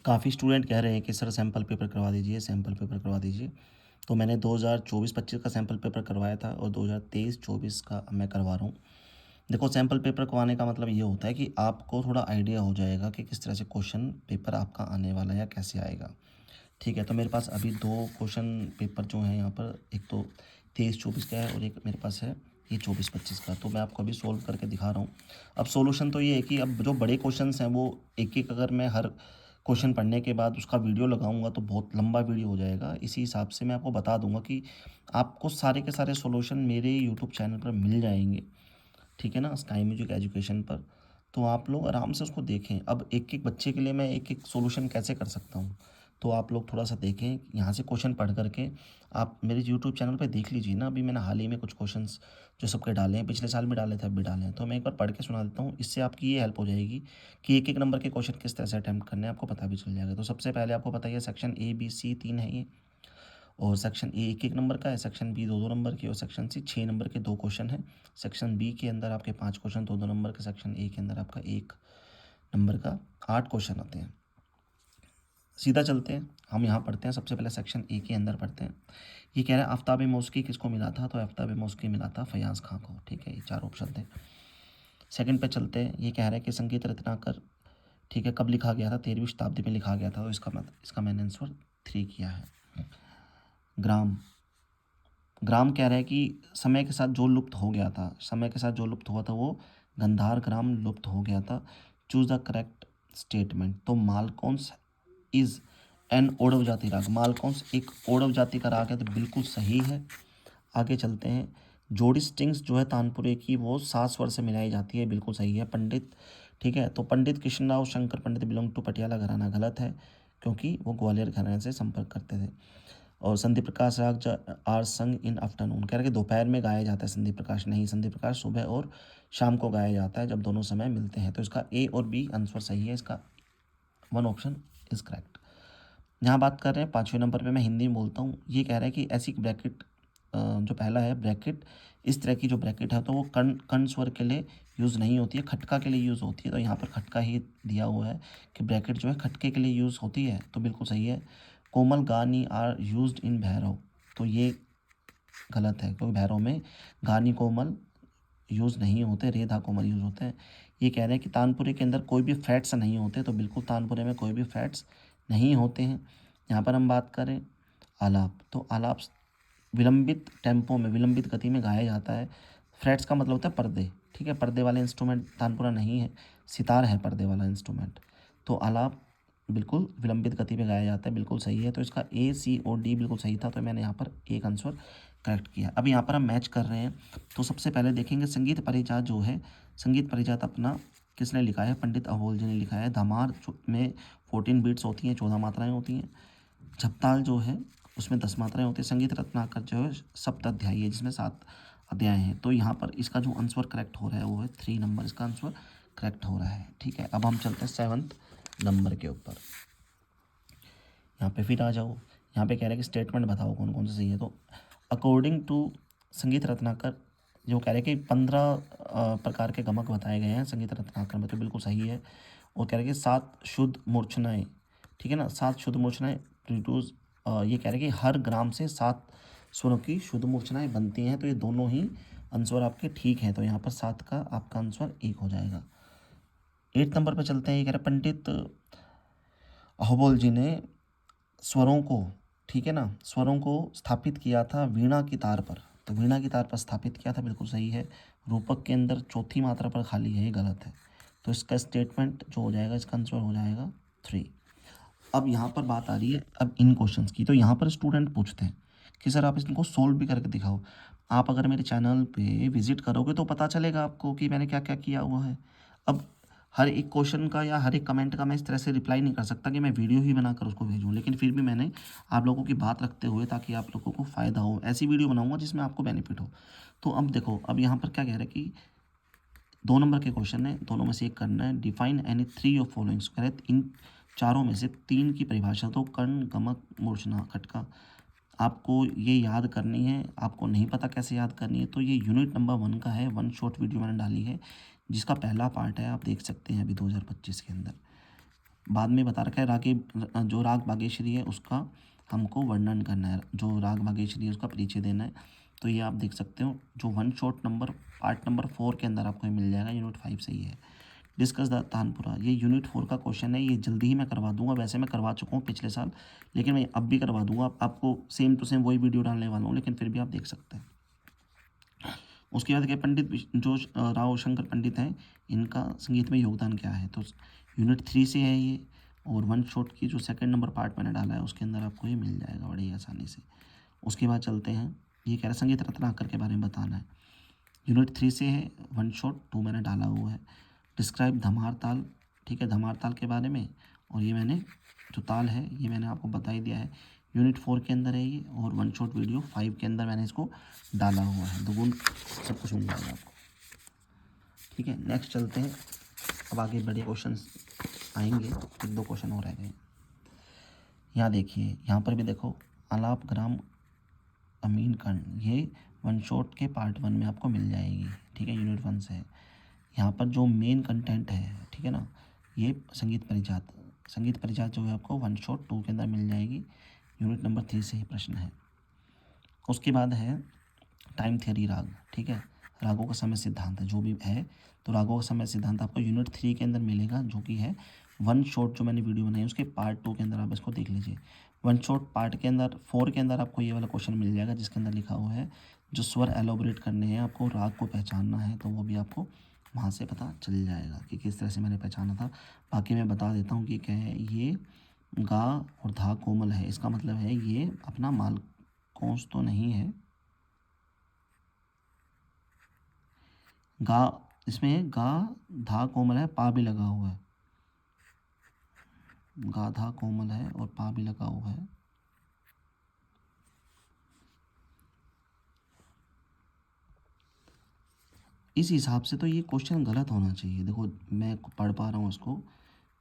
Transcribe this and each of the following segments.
काफ़ी स्टूडेंट कह रहे हैं कि सर सैम्पल पेपर करवा दीजिए, सैम्पल पेपर करवा दीजिए। तो मैंने 2024-25 का सैम्पल पेपर करवाया था और 2023-24 का मैं करवा रहा हूँ। देखो, सैम्पल पेपर करवाने का मतलब ये होता है कि आपको थोड़ा आइडिया हो जाएगा कि किस तरह से क्वेश्चन पेपर आपका आने वाला है या कैसे आएगा। ठीक है, तो मेरे पास अभी 2 क्वेश्चन पेपर जो हैं यहाँ पर, एक तो 23-24 का है और एक मेरे पास है ये 24-25 का। तो मैं आपको अभी सोल्व करके दिखा रहा हूँ। अब सॉल्यूशन तो ये है कि अब जो बड़े क्वेश्चंस हैं वो एक-एक, अगर मैं हर क्वेश्चन पढ़ने के बाद उसका वीडियो लगाऊंगा तो बहुत लंबा वीडियो हो जाएगा। इसी हिसाब से मैं आपको बता दूंगा कि आपको सारे के सारे सॉल्यूशन मेरे यूट्यूब चैनल पर मिल जाएंगे। ठीक है ना, स्काई म्यूजिक एजुकेशन पर। तो आप लोग आराम से उसको देखें। अब एक एक बच्चे के लिए मैं एक एक सॉल्यूशन कैसे कर सकता हूँ, तो आप लोग थोड़ा सा देखें यहाँ से क्वेश्चन पढ़ करके। आप मेरे यूट्यूब चैनल पे देख लीजिए ना, अभी मैंने हाल ही में कुछ क्वेश्चंस जो सबके डाले हैं, पिछले साल भी डाले थे, अब भी डाले हैं, तो मैं एक बार पढ़ के सुना देता हूँ। इससे आपकी ये हेल्प हो जाएगी कि एक एक नंबर के क्वेश्चन किस तरह से अटैम्प्ट करने हैं, आपको पता भी चल जाएगा। तो सबसे पहले आपको पता ही है, सेक्शन ए बी सी 3 है ये, और सेक्शन ए एक एक नंबर का है, सेक्शन बी 2-2 नंबर के, और सेक्शन सी 6 नंबर के 2 क्वेश्चन हैं। सेक्शन बी के अंदर आपके 5 क्वेश्चन 2-2 नंबर के, सेक्शन ए के अंदर आपका 1 नंबर का 8 क्वेश्चन आते हैं। सीधा चलते हैं, हम यहाँ पढ़ते हैं। सबसे पहले सेक्शन ए के अंदर पढ़ते हैं। ये कह रहा है आफ्ताब मौसकी किसको मिला था, तो आफ्ताब मौसकी मिला था फयाज़ खां को। ठीक है, ये 4 ऑप्शन थे। सेकंड पे चलते हैं। ये कह रहा है कि संगीत रत्नाकर, ठीक है, कब लिखा गया था, 13वीं शताब्दी में लिखा गया था। तो इसका मैंने आंसर 3 किया है। ग्राम, ग्राम कह रहा है कि समय के साथ जो लुप्त हो गया था, समय के साथ जो लुप्त हुआ था वो गंधार ग्राम लुप्त हो गया था। Choose the correct statement. तो मालकोंस इज एन ओडव जाति राग, मालकोंस एक ओडव जाति का राग है, तो बिल्कुल सही है। आगे चलते हैं। जोड़ी स्ट्रिंग्स जो है तानपुरे की वो 7 स्वर से मिलाई जाती है, बिल्कुल सही है। पंडित, ठीक है, तो पंडित कृष्णराव शंकर पंडित बिलोंग टू पटियाला घराना, गलत है, क्योंकि वो ग्वालियर घराने से संपर्क करते थे। और संधि प्रकाश राग आर संग इन आफ्टरनून, कह रहे कि दोपहर में गाया जाता है संधि प्रकाश, नहीं, संधि प्रकाश सुबह और शाम को गाया जाता है, जब दोनों समय मिलते हैं। तो इसका ए और बी आंसर सही है, इसका 1 ऑप्शन इज करेक्ट। यहाँ बात कर रहे हैं 5वें नंबर पे, मैं हिंदी में बोलता हूँ। ये कह रहा है कि ऐसी ब्रैकेट, जो पहला है ब्रैकेट, इस तरह की जो ब्रैकेट है तो वो कर्ण कर्ण स्वर के लिए यूज़ नहीं होती है, खटका के लिए यूज़ होती है। तो यहाँ पर खटका ही दिया हुआ है कि ब्रैकेट जो है खटके के लिए यूज़ होती है, तो बिल्कुल सही है। कोमल गानी आर यूज्ड इन भैरव, तो ये गलत है, क्योंकि भैरव में गानी कोमल यूज़ नहीं होते, रेधा कोमल यूज़ होते हैं। ये कह रहे हैं कि तानपुरे के अंदर कोई भी फैट्स नहीं होते, तो बिल्कुल तानपुरे में कोई भी फैट्स नहीं होते हैं। यहाँ पर हम बात करें आलाप, तो आलाप विलंबित टेम्पो में, विलंबित गति में गाया जाता है। फ्रेट्स का मतलब होता है पर्दे, ठीक है, पर्दे वाले इंस्ट्रूमेंट तानपुरा नहीं है, सितार है पर्दे वाला इंस्ट्रूमेंट। तो आलाप बिल्कुल विलंबित गति में गाया जाता है, बिल्कुल सही है। तो इसका ए सी और डी बिल्कुल सही था, तो मैंने यहाँ पर एक आंसर करेक्ट किया। अब यहाँ पर हम मैच कर रहे हैं। तो सबसे पहले देखेंगे संगीत परिजात जो है, संगीत परिजात अपना किसने लिखा है, पंडित अवोल जी ने लिखा है। धमार में 14 बीट्स होती हैं, 14 मात्राएं होती हैं। झपताल जो है उसमें 10 मात्राएं होती हैं। संगीत रत्नाकर जो है सप्ताध्यायी है, जिसमें 7 अध्याय हैं। तो यहाँ पर इसका जो आंसर करेक्ट हो रहा है वो है 3 नंबर, इसका आंसर करेक्ट हो रहा है। ठीक है, अब हम चलते हैं 7th नंबर के ऊपर। यहाँ पे फिर आ जाओ। यहाँ पे कह रहे हैं कि स्टेटमेंट बताओ कौन कौन से सही है। तो अकॉर्डिंग टू संगीत रत्नाकर, जो कह रहे हैं कि 15 प्रकार के गमक बताए गए हैं संगीत रत्नाकर में, तो बिल्कुल सही है। और कह रहे हैं कि 7 शुद्ध मूर्छनाएँ, ठीक है ना, 7 शुद्ध मूर्छनाएँ प्रोड्यूस, ये कह रहे हैं कि हर ग्राम से 7 स्वरों की शुद्ध मूर्छनाएँ बनती हैं। तो ये दोनों ही आंसर आपके ठीक हैं, तो यहाँ पर 7 का आपका आंसर 1 हो जाएगा। 8 नंबर पर चलते हैं। ये कह रहे हैं पंडित अहोबोल जी ने स्वरों को, ठीक है ना, स्वरों को स्थापित किया था वीणा की तार पर, तो वीणा की तार पर स्थापित किया था, बिल्कुल सही है। रूपक के अंदर चौथी मात्रा पर खाली है, ये गलत है। तो इसका स्टेटमेंट जो हो जाएगा, इसका आंसर हो जाएगा 3। अब यहाँ पर बात आ रही है अब इन क्वेश्चंस की। तो यहाँ पर स्टूडेंट पूछते हैं कि सर आप इनको सोल्व भी करके दिखाओ। आप अगर मेरे चैनल पे विजिट करोगे तो पता चलेगा आपको कि मैंने क्या क्या किया हुआ है। अब हर एक क्वेश्चन का या हर एक कमेंट का मैं इस तरह से रिप्लाई नहीं कर सकता कि मैं वीडियो ही बनाकर उसको भेजूँ, लेकिन फिर भी मैंने आप लोगों की बात रखते हुए, ताकि आप लोगों को फ़ायदा हो, ऐसी वीडियो बनाऊँगा जिसमें आपको बेनिफिट हो। तो अब देखो, अब यहाँ पर क्या कह रहा है कि 2 नंबर के क्वेश्चन है, दोनों में से एक करना है। डिफाइन एनी 3 ऑफ फॉलोइंग्स, कह रहे इन चारों में से 3 की परिभाषा। तो कर्ण, गमक, मूर्छना, खटका, आपको ये याद करनी है। आपको नहीं पता कैसे याद करनी है, तो ये यूनिट नंबर 1 का है। 1 शॉर्ट वीडियो मैंने डाली है, जिसका पहला पार्ट है, आप देख सकते हैं अभी 2025 के अंदर। बाद में बता रखा है जो राग बागेश्वरी है उसका हमको वर्णन करना है, जो राग बागेश्वरी है उसका परिचय देना है। तो ये आप देख सकते हो, जो one shot number part number 4 के अंदर आपको ये मिल जाएगा, यूनिट 5 से ही है। डिस्कस द तानपुरा, ये यूनिट 4 का क्वेश्चन है, ये जल्दी ही मैं करवा दूंगा। वैसे मैं करवा चुका हूँ पिछले साल, लेकिन मैं अब भी करवा दूंगा। आपको सेम टू सेम वही वीडियो डालने वाला हूँ, लेकिन फिर भी आप देख सकते हैं। उसके बाद क्या, जो राव शंकर पंडित हैं, इनका संगीत में योगदान क्या है। तो यूनिट 3 से है ये, और वन शॉट की जो सेकंड नंबर पार्ट मैंने डाला है उसके अंदर आपको ये मिल जाएगा बड़ी आसानी से। उसके बाद चलते हैं, ये कह रहा है संगीत रत्नाकर के बारे में बताना है। यूनिट 3 से है, वन शॉट 2 मैंने डाला हुआ है। डिस्क्राइब धमार ताल, ठीक है, धमार ताल के बारे में, और ये मैंने जो ताल है ये मैंने आपको बता ही दिया है। यूनिट 4 के अंदर है ये, और वन शॉट वीडियो 5 के अंदर मैंने इसको डाला हुआ है। दोगुन सब कुछ मिल जाएगा आपको, ठीक है। नेक्स्ट चलते हैं, अब आगे बड़े क्वेश्चन आएंगे, 1-2 क्वेश्चन और रह गए। यहाँ देखिए, यहाँ पर भी देखो, आलाप ग्राम अमीन कर्ण, ये वन शॉट के पार्ट 1 में आपको मिल जाएगी, ठीक है, यूनिट 1 से। यहाँ पर जो मेन कंटेंट है, ठीक है ना, ये संगीत परिजात जो है आपको वन शॉट 2 के अंदर मिल जाएगी, यूनिट नंबर 3 से ही प्रश्न है। उसके बाद है टाइम थियरी राग, ठीक है, रागों का समय सिद्धांत जो भी है, तो रागों का समय सिद्धांत आपको यूनिट 3 के अंदर मिलेगा, जो कि है वन शॉट जो मैंने वीडियो बनाई उसके पार्ट 2 के अंदर आप इसको देख लीजिए। वन शॉट पार्ट के अंदर 4 के अंदर आपको ये वाला क्वेश्चन मिल जाएगा, जिसके अंदर लिखा हुआ है जो स्वर एलोबरेट करने हैं, आपको राग को पहचानना है, तो वो भी आपको वहाँ से पता चल जाएगा कि किस तरह से मैंने पहचाना था। बाकी मैं बता देता हूँ कि क्या है, ये गा और धा कोमल है, इसका मतलब है ये अपना माल कौंस तो नहीं है, गा, इसमें गा धा कोमल है, पा भी लगा हुआ है, गा धा कोमल है और पा भी लगा हुआ है। इस हिसाब से तो ये क्वेश्चन गलत होना चाहिए। देखो मैं पढ़ पा रहा हूँ इसको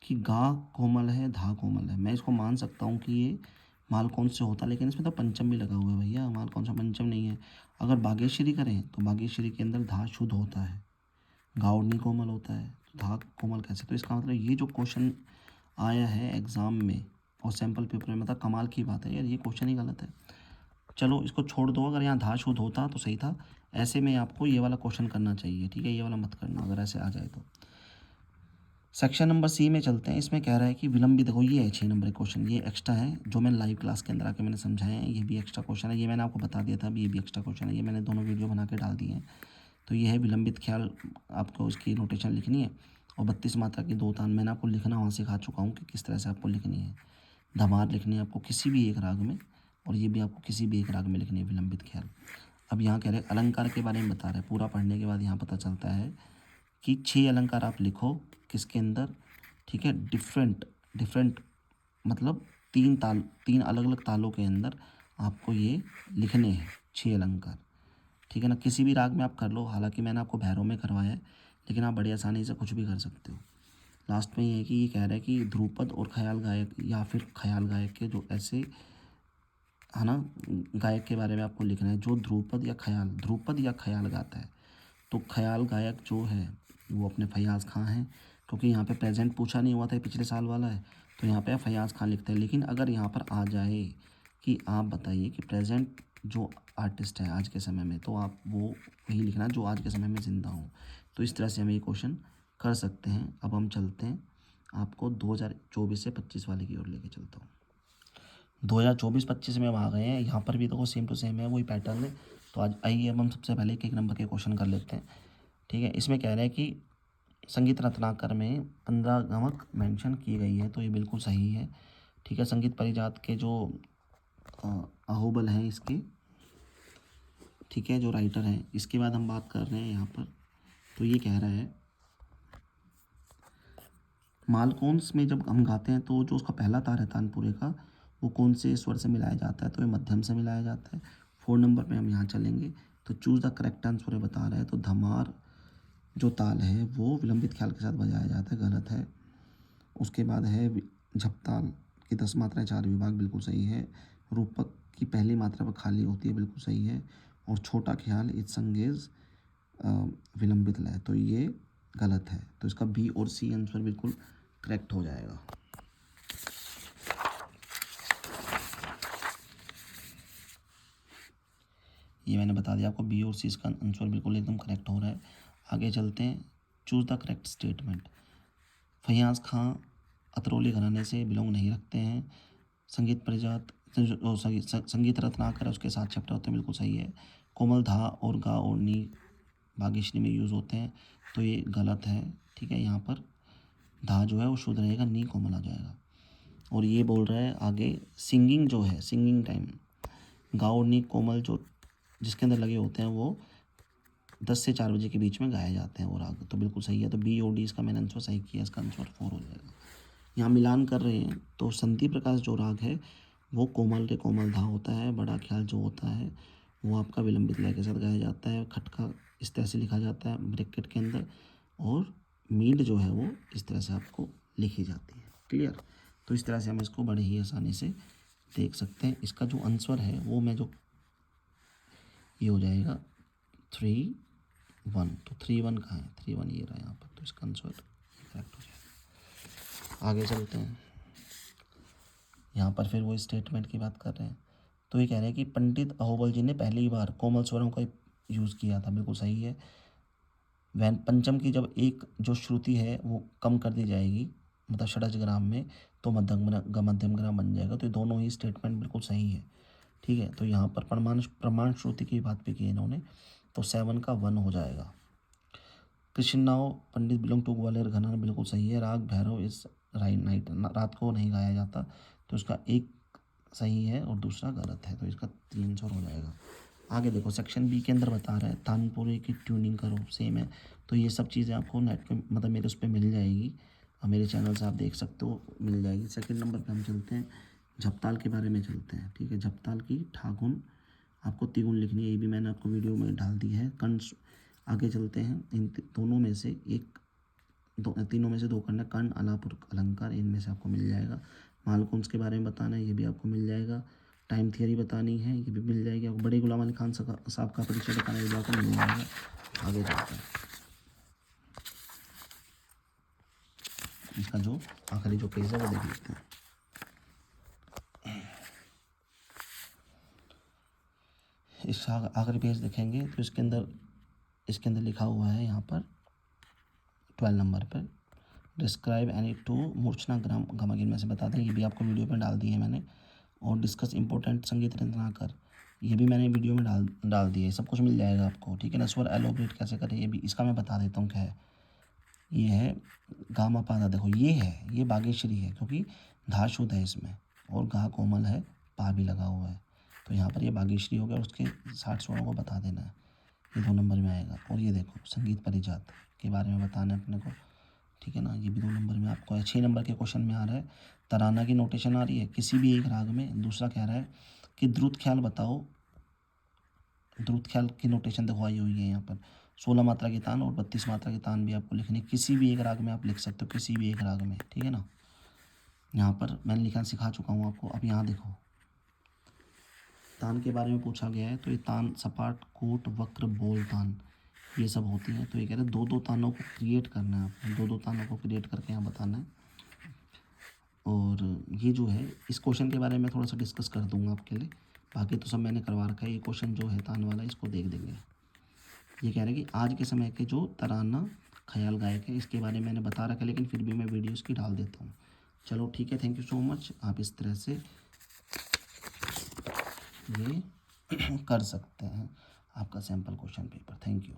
कि गा कोमल है, धा कोमल है, मैं इसको मान सकता हूँ कि ये माल कौन से होता, लेकिन इसमें तो पंचम भी लगा हुआ है भैया, माल कौन सा पंचम नहीं है। अगर बागेश्वरी करें तो बागेश्वरी के अंदर धा शुद्ध होता है, गाउडनी कोमल होता है, तो धा कोमल कैसे। तो इसका मतलब ये जो क्वेश्चन आया है एग्ज़ाम में और सैम्पल पेपर में, मतलब कमाल की बात है यार, ये क्वेश्चन ही गलत है। चलो इसको छोड़ दो, अगर यहाँ धा शुद्ध होता तो सही था। ऐसे में आपको ये वाला क्वेश्चन करना चाहिए, ठीक है, ये वाला मत करना अगर ऐसे आ जाए तो। सेक्शन नंबर सी में चलते हैं, इसमें कह रहा है कि विलंबित, देखो ये है 6 नंबर क्वेश्चन, ये एक्स्ट्रा है जो मैंने लाइव क्लास के अंदर आके मैंने समझाए हैं, ये भी एक्स्ट्रा क्वेश्चन है, ये मैंने आपको बता दिया था अभी, ये भी एक्स्ट्रा क्वेश्चन है, ये मैंने दोनों वीडियो बना के डाल दिए हैं। तो ये है विलंबित ख्याल, आपको उसकी नोटेशन लिखनी है, और 32 मात्रा की 2 तान मैंने आपको लिखना वहाँ सिखा चुका हूँ कि किस तरह से आपको लिखनी है। धमार लिखनी है आपको किसी भी एक राग में, और ये भी आपको किसी भी एक राग में लिखनी है विलंबित ख्याल। अब यहाँ कह रहे हैं अलंकार के बारे में बता रहे हैं, पूरा पढ़ने के बाद यहाँ पता चलता है कि 6 अलंकार आप लिखो किसके अंदर, ठीक है, डिफरेंट डिफरेंट, मतलब 3 अलग अलग तालों के अंदर आपको ये लिखने हैं 6 अलंकार, ठीक है ना। किसी भी राग में आप कर लो, हालांकि मैंने आपको भैरव में करवाया है, लेकिन आप बड़ी आसानी से कुछ भी कर सकते हो। लास्ट में ये है कि ये कह रहा है कि ध्रुपद और ख्याल गायक या फिर ख्याल गायक के जो ऐसे, है ना, गायक के बारे में आपको लिखना है जो ध्रुपद या ख्याल गाता है। तो ख्याल गायक जो है वो अपने फैयाज़ खां हैं, क्योंकि यहाँ पे प्रेजेंट पूछा नहीं हुआ था, पिछले साल वाला है, तो यहाँ पे फैयाज़ खां लिखते हैं। लेकिन अगर यहाँ पर आ जाए कि आप बताइए कि प्रेजेंट जो आर्टिस्ट है आज के समय में, तो आप वो वही लिखना जो आज के समय में ज़िंदा हो। तो इस तरह से हम ये क्वेश्चन कर सकते हैं। अब हम चलते हैं, आपको 2024 से 25 वाले की ओर लेके चलता हूँ। 2024-25 में हम आ गए हैं, यहाँ पर भी देखो सेम टू सेम है, वही पैटर्न है। तो आज आइए अब हम सबसे पहले एक नंबर के क्वेश्चन कर लेते हैं, ठीक है। इसमें कह रहे हैं कि संगीत रत्नाकर में 15 गमक मेंशन की गई है, तो ये बिल्कुल सही है, ठीक है। संगीत परिजात के जो अहोबल हैं इसके, ठीक है, जो राइटर हैं, इसके बाद हम बात कर रहे हैं यहाँ पर, तो ये कह रहा है मालकोंस में जब हम गाते हैं तो जो उसका पहला तार है तानपुरे का, वो कौन से स्वर से मिलाया जाता है, तो ये मध्यम से मिलाया जाता है। 4 नंबर पे हम यहाँ चलेंगे, तो चूज़ द करेक्ट आंसर बता रहा है, तो धमार जो ताल है वो विलंबित ख्याल के साथ बजाया जाता है, गलत है। उसके बाद है झपताल की 10 मात्राएं 4 विभाग, बिल्कुल सही है। रूपक की पहली मात्रा पर खाली होती है, बिल्कुल सही है। और छोटा ख्याल इस संगेज विलंबित लय, तो ये गलत है। तो इसका बी और सी आंसर बिल्कुल करेक्ट हो जाएगा। ये मैंने बता दिया आपको, बी और सी इसका आंसर बिल्कुल एकदम करेक्ट हो रहा है। आगे चलते हैं, choose the correct statement. Faiyaz Khan Atrauli घराने से बिलोंग नहीं रखते हैं। संगीत परिजात संगीत रत्नाकर है, उसके 7 चैप्टर होते हैं, बिल्कुल सही है। कोमल धा और गा और नी भाग्यश्री में यूज़ होते हैं, तो ये गलत है। ठीक है, यहाँ पर धा जो है वो शुद्ध रहेगा, नी कोमल आ जाएगा। और ये बोल रहा है आगे, सिंगिंग जो है, सिंगिंग टाइम गा और नी कोमल जो जिसके अंदर लगे होते हैं वो 10 से 4 बजे के बीच में गाए जाते हैं वो राग, तो बिल्कुल सही है। तो बी और डी इसका मैंने आंसर सही किया, इसका आंसर 4 हो जाएगा। यहाँ मिलान कर रहे हैं तो संति प्रकाश जो राग है वो कोमल रे कोमल धा होता है। बड़ा ख्याल जो होता है वो आपका विलंबित लय के साथ गाया जाता है। खटका इस तरह से लिखा जाता है ब्रैकेट के अंदर, और मीड जो है वो इस तरह से आपको लिखी जाती है। क्लियर? तो इस तरह से हम इसको बड़े ही आसानी से देख सकते हैं। इसका जो आंसर है वो मैं जो ये हो जाएगा 3-1। तो 3-1 कहाँ है? 3-1 ये रहा यहाँ पर, तो इसका आंसर करेक्ट हो जाएगा। आगे चलते हैं, यहाँ पर फिर वो स्टेटमेंट की बात कर रहे हैं। तो ये कह रहे हैं कि पंडित अहोबल जी ने पहली बार कोमल स्वरों का यूज़ किया था, बिल्कुल सही है। वैन पंचम की जब एक जो श्रुति है वो कम कर दी जाएगी, मतलब षड्ज ग्राम में, तो मध्यम ग्राम बन जाएगा। तो ये दोनों ही स्टेटमेंट बिल्कुल सही है। ठीक है, तो यहाँ पर प्रमाण श्रुति की बात भी की इन्होंने, तो 7 का 1 हो जाएगा। कृष्णनाव पंडित बिलोंग टू ग्वालियर घराना, बिल्कुल सही है। राग भैरव इस नाइट, रात को नहीं गाया जाता, तो इसका एक सही है और दूसरा गलत है, तो इसका 300 हो जाएगा। आगे देखो, सेक्शन बी के अंदर बता रहा है तानपुरे की ट्यूनिंग करो, सेम है। तो ये सब चीज़ें आपको नेट पे, मतलब मेरे उस पर मिल जाएगी, और मेरे चैनल से आप देख सकते हो, मिल जाएगी। सेकंड नंबर पे हम चलते हैं, झपताल के बारे में चलते हैं। ठीक है, झपताल की ठाकुन आपको तिगुन लिखनी है, ये भी मैंने आपको वीडियो में डाल दी है। आगे चलते हैं, इन दोनों में से तीनों में से 2 करना, कर्ण आलाप और अलंकार, इनमें से आपको मिल जाएगा। मालकुंस के बारे में बताना है, ये भी आपको मिल जाएगा। टाइम थियरी बतानी है, ये भी मिल जाएगी आपको। बड़े गुलाम अली खान साहब का परिचय बताना है, ये भी आपको मिल जाएगा। आगे चलते हैं, इसका जो आखिरी जो पेज है वो देख लेते हैं। इसका आखिरी पेज देखेंगे तो इसके अंदर लिखा हुआ है यहाँ पर 12 नंबर पर, डिस्क्राइब एनी 2 मूर्छना ग्राम गमागिन में से बता दें, ये भी आपको वीडियो में डाल दी है मैंने। और डिस्कस इंपॉर्टेंट संगीत रचनाकार, ये भी मैंने वीडियो में डाल दिया है, सब कुछ मिल जाएगा आपको। ठीक है ना। स्वर एलोब्रेट कैसे करें, ये भी इसका मैं बता देता हूँ क्या है। ये है गामा पादा, देखो ये बागेश्वरी है, क्योंकि धा शुद्ध है इसमें, और गा कोमल है, पा भी लगा हुआ है, तो यहाँ पर ये बागेश्वरी हो गया। और उसके 60 स्वरों को बता देना है, ये 2 नंबर में आएगा। और ये देखो संगीत परिजात के बारे में बताना है अपने को। ठीक है ना, ये भी 2 नंबर में आपको है। 6 नंबर के क्वेश्चन में आ रहा है, तराना की नोटेशन आ रही है किसी भी एक राग में। दूसरा कह रहा है कि द्रुत ख्याल बताओ, द्रुत ख्याल की नोटेशन देखो आई हुई है यहाँ पर। 16 मात्रा की तान और 32 मात्रा की तान भी आपको लिखनी है, किसी भी एक राग में आप लिख सकते हो, किसी भी एक राग में। ठीक है ना, यहाँ पर मैंने लिखना सिखा चुका हूँ आपको। अब यहाँ देखो, तान के बारे में पूछा गया है, तो ये तान सपाट, कूट, वक्र, बोल तान, ये सब होती हैं। तो ये कह रहे हैं 2-2 तानों को क्रिएट करना है आपको, 2-2 तानों को क्रिएट करके यहाँ बताना है। और ये जो है, इस क्वेश्चन के बारे में थोड़ा सा डिस्कस कर दूंगा आपके लिए, बाकी तो सब मैंने करवा रखा है। ये क्वेश्चन जो है तान वाला, इसको देख देंगे। ये कह रहे हैं कि आज के समय के जो तराना ख्याल गायक है, इसके बारे में मैंने बता रखा है, लेकिन फिर भी मैं वीडियोज़ की डाल देता हूँ। चलो ठीक है, थैंक यू सो मच। आप इस तरह से ये कर सकते हैं आपका sample question paper. Thank you.